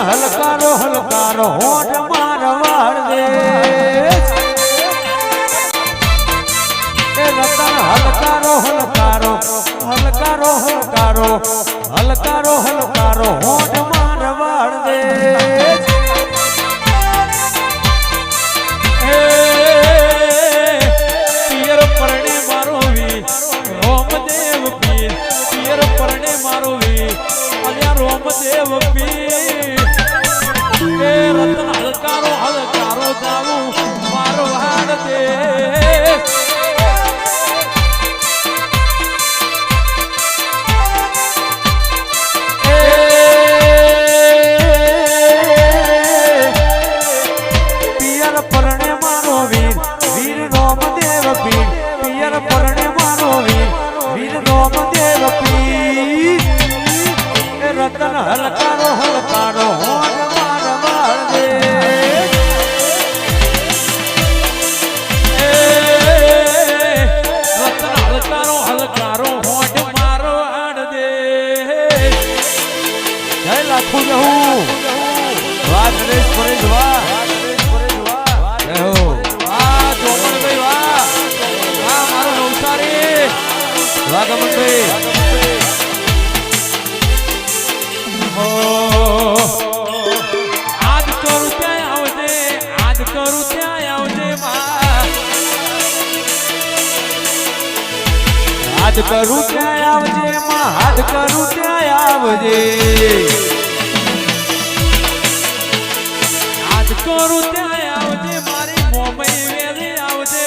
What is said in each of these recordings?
હલકારો હલકારો હોઠ મારવાડ દે એ રતન હલકારો હલકારો હલકારો હલકારો હલકારો હલકારો હોઠ મારવાડ દે પિયર પરણે મારો વી રોમદેવ પીર પિયર પરણે મારો વી અલ્યા રોમદેવ પીર એ રતન હલકારો હલકારો જાવું મારવાડ દે રતન હલકારો હલકારો હોઠ મારવાડ દે રતન હલકારો હલકારો હોઠ મારવાડ દે જય લાખું જહું વાહ નરેશ પરેશ વાહ જય હો વાહ ચોમણભાઈ વાહ વાહ મારો નવસારી વાહ ગમનભાઈ આજ કરું ત્યાં આવજે આજ કરું ત્યાં આવજે આજ કરું ત્યાં આવજે આજ કરું ત્યાં આવજે આજ કરું ત્યાં આવજે મારી મોમઈ વેલી આવજે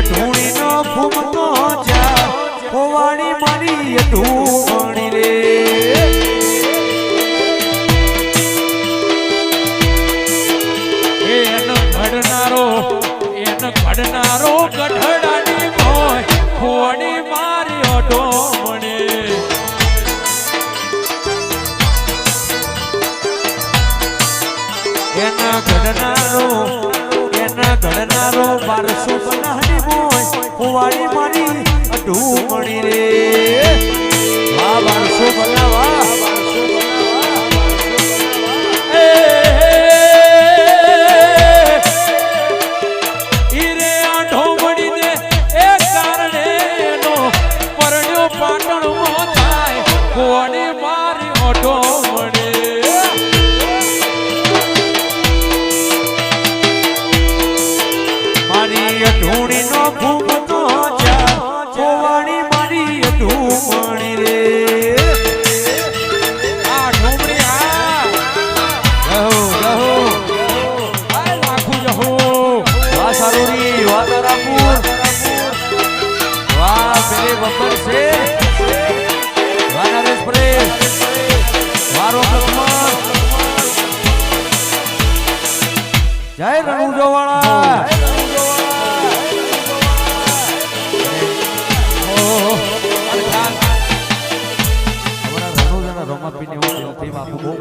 ઢૂણી નો ફૂમતો જા હોવાણી મારી ઢૂણી રે એન ઘડનારો ગઢડાની મોય હોવાણી મારી ઢૂણી એના ઘડનારો બારસો બનાની મોય હોવાળી મારી ઢૂમણી રે વાહ બારસો બનાવા ઈરે આ ઢોમણી ને એ કારણે એનો પરણ્યો પાટણ માં થાય હોવાળી મારી ઢોમણી ઢૂણી નો ફૂમતો જા હોવાણી મારી ઢૂમણી રે આ ઢૂમણી આ રહો રહો આ લાખું જહો વાહ સારોરી વાહ તારાપુર વાહ પેલે બબર છે વાહ નરેશ પરેશ વારો લક્ષ્મણ જય રણુજો વાળા